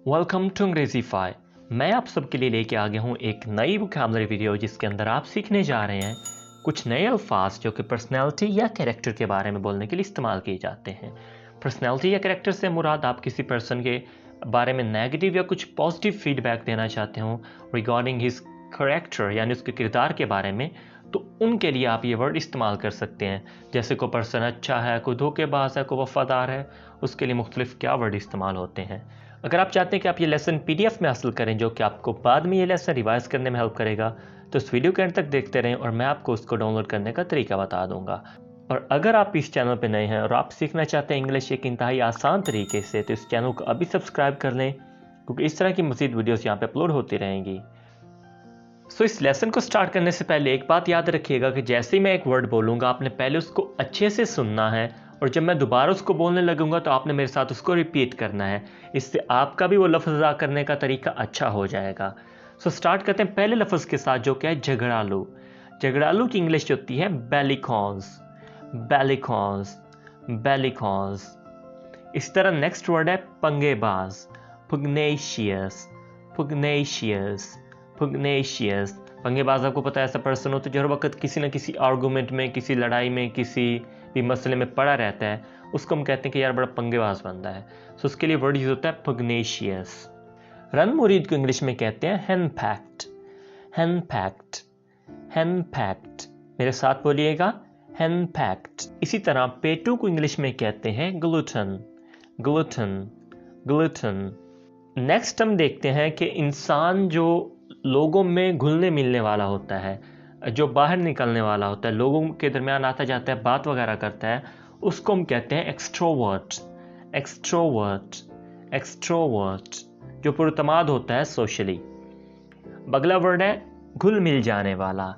Welcome to अंग्रेजीफाई। मैं आप सबके लिए लेके आ गया हूँ एक नई वोकैबुलरी वीडियो जिसके अंदर आप सीखने जा रहे हैं कुछ नए अल्फाज जो कि पर्सनैलिटी या कैरेक्टर के बारे में बोलने के लिए इस्तेमाल किए जाते हैं। पर्सनैलिटी या कैरेक्टर से मुराद आप किसी पर्सन के बारे में नेगेटिव या कुछ पॉजिटिव फीडबैक देना चाहते हो रिगार्डिंग हिज कैरेक्टर यानी उसके किरदार के बारे में, तो उनके लिए आप ये वर्ड इस्तेमाल कर सकते हैं। जैसे कोई पर्सन अच्छा है, कोई धोखेबाज है, कोई वफादार है, उसके लिए मुख्तलिफ क्या वर्ड इस्तेमाल होते हैं। अगर आप चाहते हैं कि आप ये लेसन पीडीएफ में हासिल करें जो कि आपको बाद में ये लेसन रिवाइज करने में हेल्प करेगा, तो इस वीडियो के एंड तक देखते रहें और मैं आपको उसको डाउनलोड करने का तरीका बता दूंगा। और अगर आप इस चैनल पर नए हैं और आप सीखना चाहते हैं इंग्लिश एक इंतहाई आसान तरीके से, तो इस चैनल को अभी सब्सक्राइब कर लें क्योंकि इस तरह की मज़ीद वीडियोस यहाँ पे अपलोड होती रहेंगी। सो इस लेसन को स्टार्ट करने से पहले एक बात याद रखिएगा कि जैसे ही मैं एक वर्ड बोलूँगा आपने पहले उसको अच्छे से सुनना है और जब मैं दोबारा उसको बोलने लगूंगा तो आपने मेरे साथ उसको रिपीट करना है। इससे आपका भी वो लफ्ज़ अदा करने का तरीका अच्छा हो जाएगा। सो स्टार्ट करते हैं पहले लफ्ज़ के साथ जो क्या है झगड़ालू। झगड़ालू की इंग्लिश होती है बेलिकॉन्स, बेलिकॉन्स, बेलिकॉन्स। इस तरह नेक्स्ट वर्ड है पंगेबाज, पुग्नेशियस, पुग्नेशियस, पुग्नेशियस। पंगेबाज आपको पता है ऐसा पर्सन होता है जो हर वक्त किसी न किसी आर्गूमेंट में, किसी लड़ाई में, किसी भी मसले में पड़ा रहता है, उसको हम कहते हैं कि यार बड़ा पंगेबाज बंदा है। सो उसके लिए वर्ड यूज होता है पुग्नेशियस। रन मुरीद को इंग्लिश में कहते हैं हेनपैक्ट, हेनपैक्ट, हेनपैक्ट। मेरे साथ बोलिएगा हेनपैक्ट। इसी तरह पेटू को इंग्लिश में कहते हैं ग्लूटन, ग्लूटन, ग्लूटन। नेक्स्ट हम देखते हैं कि इंसान जो लोगों में घुलने मिलने वाला होता है, जो बाहर निकलने वाला होता है, लोगों के दरमियान आता जाता है, बात वगैरह करता है, उसको हम कहते हैं एक्सट्रोवर्ट, एक्सट्रोवर्ट, एक्सट्रोवर्ट, जो पुरतमाद होता है सोशली। अगला वर्ड है घुल मिल जाने वाला।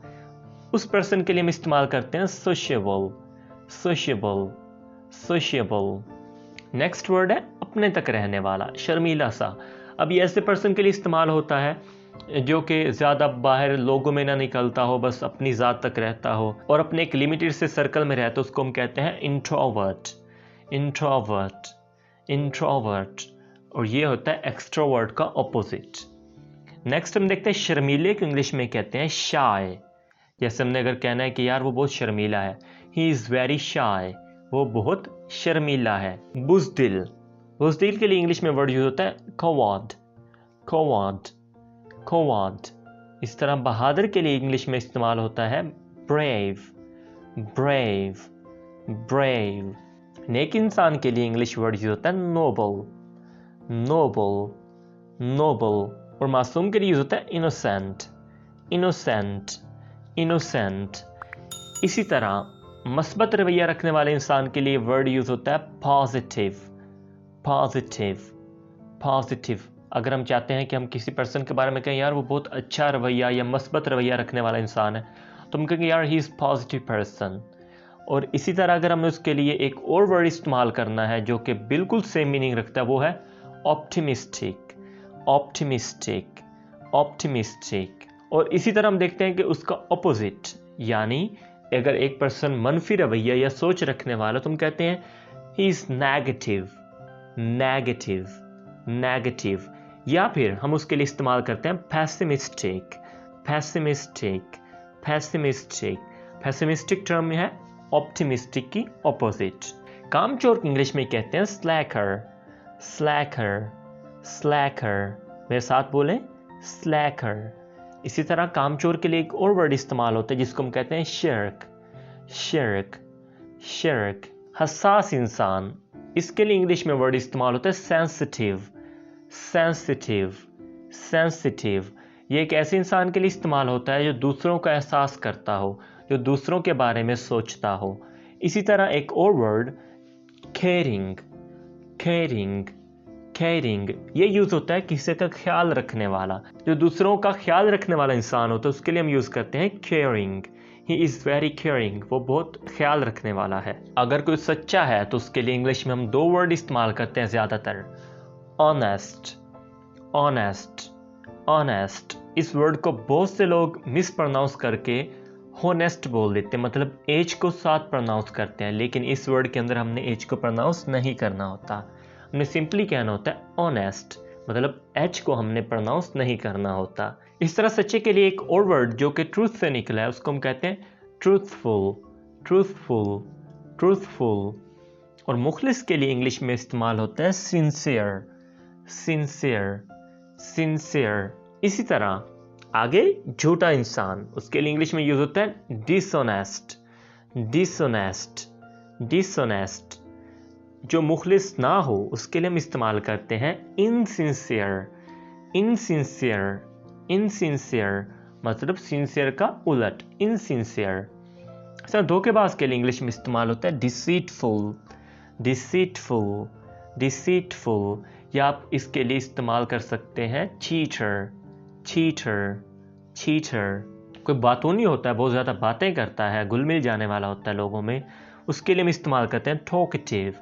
उस पर्सन के लिए हम इस्तेमाल करते हैं sociable, sociable, sociable. Next word है अपने तक रहने वाला, शर्मीला सा। अब ये ऐसे पर्सन के लिए इस्तेमाल होता है जो कि ज़्यादा बाहर लोगों में ना निकलता हो, बस अपनी ज़ात तक रहता हो और अपने एक लिमिटेड से सर्कल में रहता है, उसको हम कहते हैं इंट्रोवर्ट, इंट्रोवर्ट, इंट्रोवर्ट। और ये होता है एक्सट्रोवर्ट का ऑपोजिट। नेक्स्ट हम देखते हैं शर्मीले को इंग्लिश में कहते हैं शाय। जैसे हमने अगर कहना है कि यार वो बहुत शर्मीला है, ही इज़ वेरी शाय, वो बहुत शर्मीला है। बुज़दिल, बुज़दिल के लिए इंग्लिश में वर्ड यूज होता है कॉवर्ड, कॉवर्ड, कॉवर्ड। इस तरह बहादुर के लिए इंग्लिश में इस्तेमाल होता है ब्रेव, ब्रेव, ब्रेव। नेक इंसान के लिए इंग्लिश वर्ड यूज होता है नोबल, नोबल, नोबल। और मासूम के लिए यूज होता है इनोसेंट, इनोसेंट, इनोसेंट। इसी तरह मस्बत रवैया रखने वाले इंसान के लिए वर्ड यूज होता है पॉजिटिव, पॉजिटिव, पॉजिटिव। अगर हम चाहते हैं कि हम किसी पर्सन के बारे में कहें यार वो बहुत अच्छा रवैया या मस्बत रवैया रखने वाला इंसान है, तो हम कहेंगे यार ही इज़ पॉजिटिव पर्सन। और इसी तरह अगर हमें उसके लिए एक और वर्ड इस्तेमाल करना है जो कि बिल्कुल सेम मीनिंग रखता है, वो है ऑप्टिमिस्टिक, ऑप्टिमिस्टिक, ऑप्टिमिस्टिक। और इसी तरह हम देखते हैं कि उसका ऑपोजिट, यानी अगर एक पर्सन मनफी रवैया या सोच रखने वाला, तो हम कहते हैं he is negative, negative, negative. या फिर हम उसके लिए इस्तेमाल करते हैं pessimistic, pessimistic, pessimistic. Pessimistic term में है ऑप्टिमिस्टिक की ऑपोजिट। कामचोर की इंग्लिश में कहते हैं स्लैकर, स्लैकर, स्लैकर। मेरे साथ बोलें स्लैकर। इसी तरह कामचोर के लिए एक और वर्ड इस्तेमाल होता है जिसको हम कहते हैं शिर्क, शिर्क, शिर्क। हसास इंसान, इसके लिए इंग्लिश में वर्ड इस्तेमाल होता है सेंसिटिव, सेंसिटिव, सेंसिटिव। ये एक ऐसे इंसान के लिए इस्तेमाल होता है जो दूसरों का एहसास करता हो, जो दूसरों के बारे में सोचता हो। इसी तरह एक और वर्ड केयरिंग, केयरिंग, केयरिंग। ये यूज़ होता है किसी का ख्याल रखने वाला, जो दूसरों का ख्याल रखने वाला इंसान होता है, उसके लिए हम यूज़ करते हैं caring. He is very caring, वो बहुत ख्याल रखने वाला है। अगर कोई सच्चा है तो उसके लिए इंग्लिश में हम दो वर्ड इस्तेमाल करते हैं ज़्यादातर, ऑनेस्ट, ऑनेस्ट, ऑनेस्ट। इस वर्ड को बहुत से लोग मिस प्रोनाउंस करके होनेस्ट बोल देते हैं, मतलब एच को साथ प्रोनाउंस करते हैं, लेकिन इस वर्ड के अंदर हमने एच को प्रोनाउंस नहीं करना होता, हमने सिंपली कहना होता है ऑनेस्ट। मतलब एच को हमने प्रोनाउंस नहीं करना होता। इस तरह सच्चे के लिए एक और वर्ड जो कि ट्रूथ से निकला है उसको हम कहते हैं ट्रूथफुल, ट्रूथफुल, ट्रूथफुल। और मुखलिस के लिए इंग्लिश में इस्तेमाल होता है सिंसियर, सिंसियर, सिंसियर। इसी तरह आगे झूठा इंसान, उसके लिए इंग्लिश में यूज होता है डिसऑनेस्ट, डिसऑनेस्ट, डिसऑनेस्ट। जो मुखलिस ना हो उसके लिए हम इस्तेमाल करते हैं इनसिंसियर, इनसिंसियर, इनसिंसियर। मतलब सिंसियर का उलट, इनसिंसियर। सर धोखेबाज के लिए इंग्लिश में इस्तेमाल होता है डिसीटफुल, डिसीटफुल, डिसीटफुल। या आप इसके लिए इस्तेमाल कर सकते हैं चीटर, चीटर, चीटर। कोई बातूनी होता है, बहुत ज़्यादा बातें करता है, घुल मिल जाने वाला होता है लोगों में, उसके लिए हम इस्तेमाल करते हैं टॉकेटिव,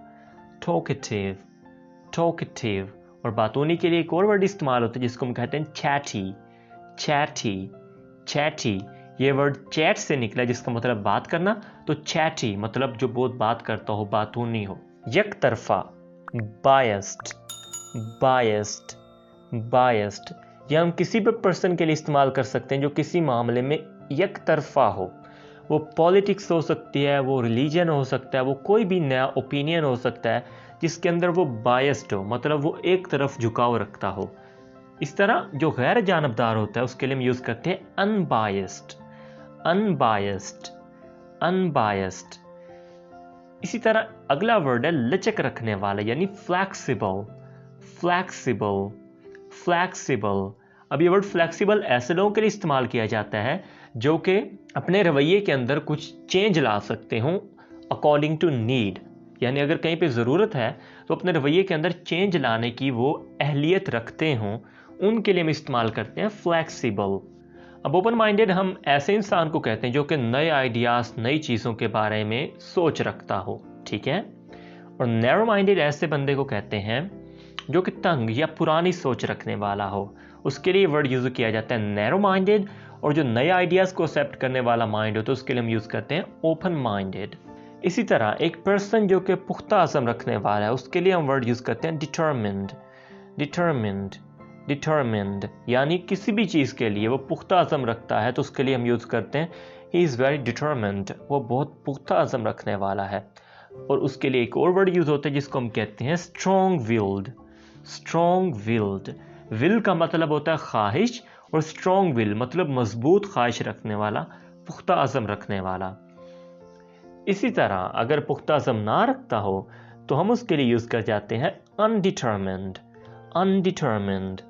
टॉकेटिव, टॉकेटिव। और बातूनी के लिए एक और वर्ड इस्तेमाल होता है जिसको हम कहते हैं चैटी, चैटी, चैटी। ये वर्ड चैट से निकला जिसका मतलब बात करना, तो चैटी मतलब जो बहुत बात करता हो, बातूनी हो। एक तरफा, बायस्ड, बायस्ड, बायस्ड। यह हम किसी भी पर्सन के लिए इस्तेमाल कर सकते हैं जो किसी मामले में एक तरफा हो। वो पॉलिटिक्स हो सकती है, वो रिलीजन हो सकता है, वो कोई भी नया ओपिनियन हो सकता है जिसके अंदर वो बायस्ड हो, मतलब वो एक तरफ झुकाव रखता हो। इस तरह जो गैर जानबदार होता है उसके लिए हम यूज़ करते हैं अनबायस्ड, अनबायस्ड, अनबायस्ड। इसी तरह अगला वर्ड है लचक रखने वाला, यानी फ्लैक्सिबल, फ्लैक्सिबल, फ्लैक्सिबल। अब ये वर्ड फ्लैक्सिबल ऐसे लोगों के लिए इस्तेमाल किया जाता है जो कि अपने रवैये के अंदर कुछ चेंज ला सकते हों अकॉर्डिंग टू नीड। यानी अगर कहीं पे ज़रूरत है तो अपने रवैये के अंदर चेंज लाने की वो अहलियत रखते हों, उनके लिए हम इस्तेमाल करते हैं फ्लैक्सिबल। अब ओपन माइंडेड हम ऐसे इंसान को कहते हैं जो कि नए आइडियाज़, नई चीज़ों के बारे में सोच रखता हो, ठीक है। और नैरो माइंडेड ऐसे बंदे को कहते हैं जो कि तंग या पुरानी सोच रखने वाला हो, उसके लिए वर्ड यूज़ किया जाता है नैरो माइंडेड। और जो नए आइडियाज़ को एक्सेप्ट करने वाला माइंड हो तो उसके लिए हम यूज़ करते हैं ओपन माइंडेड। इसी तरह एक पर्सन जो कि पुख्ता अज़म रखने वाला है उसके लिए हम वर्ड यूज़ करते हैं डिटर्मिन्ड, डिटर्मिन्ड, डिटर्मिन्ड। यानी किसी भी चीज़ के लिए वो पुख्ता अज़म रखता है तो उसके लिए हम यूज़ करते हैं ही इज़ वेरी डिटर्मिन्ड, वो बहुत पुख्ता अज़म रखने वाला है। और उसके लिए एक और वर्ड यूज़ होता है जिसको हम कहते हैं strong willed, strong willed. Will का मतलब होता है ख्वाहिश और स्ट्रॉन्ग विल मतलब मजबूत ख्वाहिश रखने वाला, पुख्ता अज़म रखने वाला। इसी तरह अगर पुख्ता अज़म ना रखता हो तो हम उसके लिए यूज़ कर जाते हैं अनडिटर्मिन्ड, अनडिटर्मिन्ड,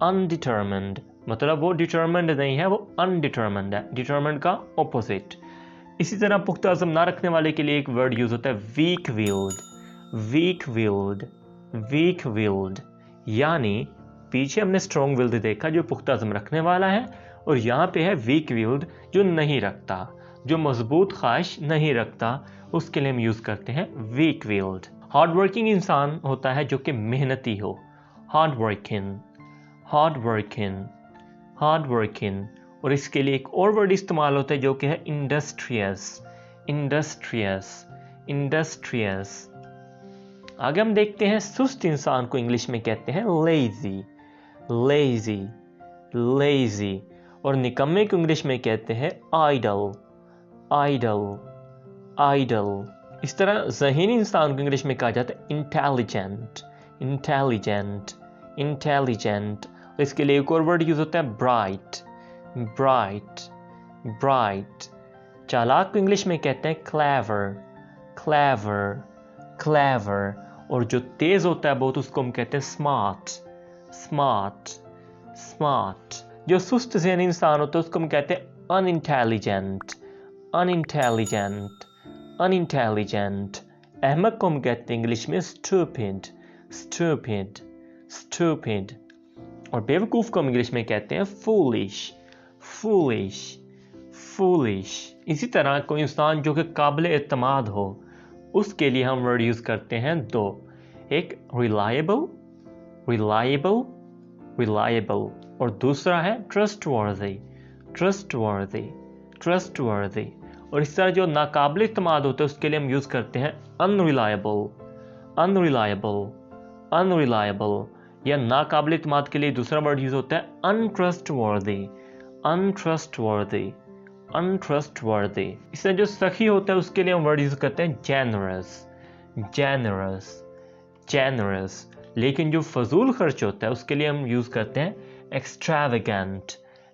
अनडिटर्मिन्ड। मतलब वो डिटर्मिन्ड नहीं है, वो अनडिटर्मिन्ड है, डिटर्मिन्ड का ऑपोजिट। इसी तरह पुख्ता अज़म ना रखने वाले के लिए एक वर्ड यूज़ होता है weak willed, weak willed, weak willed. यानी पीछे हमने स्ट्रॉन्ग विल्ड देखा जो पुख्ता अज़म रखने वाला है, और यहाँ पे है वीक विल्ड जो नहीं रखता, जो मजबूत ख्वाहिश नहीं रखता, उसके लिए हम यूज़ करते हैं वीक विल्ड। हार्ड वर्किंग इंसान होता है जो कि मेहनती हो, hard working, hard working, hard working. और इसके लिए एक और वर्ड इस्तेमाल होता है जो कि है इंडस्ट्रियस, इंडस्ट्रियस, इंडस्ट्रियस। आगे हम देखते हैं सुस्त इंसान को इंग्लिश में कहते हैं लेजी, लेजी, लेजी। और निकम्मे को इंग्लिश में कहते हैं आइडल, आइडल, आइडल। इस तरह ज़हीन इंसान को इंग्लिश में कहा जाता है इंटेलिजेंट, इंटेलिजेंट, इंटेलिजेंट। और इसके लिए एक और वर्ड यूज़ होता है ब्राइट, ब्राइट, ब्राइट। चालाक को इंग्लिश में कहते हैं क्लेवर, क्लेवर, क्लेवर। और जो तेज़ होता है बहुत उसको हम कहते हैं स्मार्ट, स्मार्ट, स्मार्ट। जो सुस्त ज़हनी इंसान होता है उसको हम कहते हैं अनइंटेलिजेंट, अनइंटेलिजेंट, अनइंटेलिजेंट। अहमक को हम कहते हैं इंग्लिश में स्टूपिड, स्टूपिड, स्टूपिड। और बेवकूफ़ को हम इंग्लिश में कहते हैं फूलिश, फूलिश, फूलिश। इसी तरह कोई इंसान जो कि काबिल एतमाद हो उसके लिए हम वर्ड यूज़ करते हैं दो, एक रिलायबल, रिलायबल, रिलायबल। और दूसरा है ट्रस्टवर्दी, ट्रस्टवर्दी, ट्रस्टवर्दी। और इस तरह जो नाकाबिल इत्मीनान होते हैं उसके लिए हम यूज़ करते हैं अनरिलायबल, अनरिलायबल, अनरिलायबल। या नाकाबिल इत्मीनान के लिए दूसरा वर्ड यूज होता है अनट्रस्टवर्दी, अनट्रस्टवर्दी, अनट्रस्टवर्दी। इससे जो सखी होता है उसके लिए हम वर्ड यूज करते हैं जेनरस, जेनरस, जेनरस। लेकिन जो फजूल खर्च होता है उसके लिए हम यूज करते हैं एक्स्ट्रावेगेंट,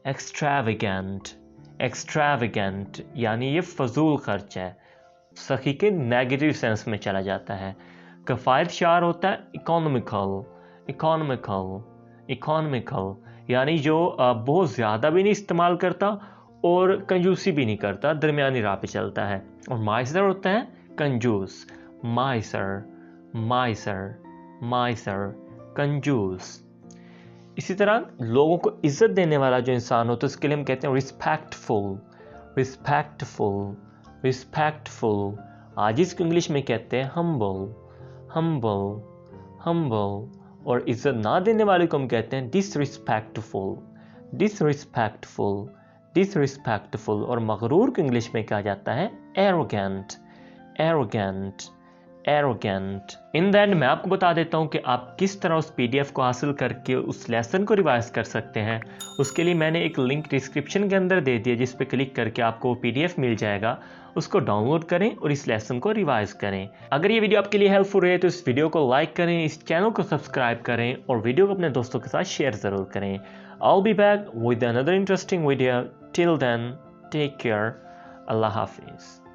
एक्स्ट्रावेगेंट, एक्स्ट्रावेगेंट, यानी ये फजूल खर्च है, सखी के नेगेटिव सेंस में चला जाता है। किफ़ायतशार होता है इकोनॉमिकल, इकोनॉमिकल, इकोनॉमिकल, यानी जो बहुत ज़्यादा भी नहीं इस्तेमाल करता और कंजूसी भी नहीं करता, दरमियानी राह पे चलता है। और माइसर होता है कंजूस, माइसर, माइसर, माइसर, कंजूस। इसी तरह लोगों को इज्जत देने वाला जो इंसान होता है उसके लिए हम कहते हैं रिस्पेक्टफुल, रिस्पेक्टफुल, रिस्पेक्टफुल। आज इसको इंग्लिश में कहते हैं हम्बल, हम्बल, हम्बल। और इज्जत ना देने वाले को हम कहते हैं डिसरिस्पेक्टफुल, डिसरिस्पेक्टफुल, डिसरिस्पेक्टफुल। और मगरूर को इंग्लिश में कहा जाता है arrogant, arrogant, arrogant. In the end मैं आपको बता देता हूँ कि आप किस तरह उस पीडीएफ को हासिल करके उस लेसन को रिवाइज कर सकते हैं। उसके लिए मैंने एक लिंक डिस्क्रिप्शन के अंदर दे दिया जिस पे क्लिक करके आपको पीडीएफ मिल जाएगा। उसको डाउनलोड करें और इस लेसन को रिवाइज करें। अगर ये वीडियो आपके लिए हेल्पफुल रहे तो इस वीडियो को लाइक करें, इस चैनल को सब्सक्राइब करें और वीडियो को अपने दोस्तों के साथ शेयर ज़रूर करें। I'll be back with another interesting video. Till then, take care. Allah Hafiz.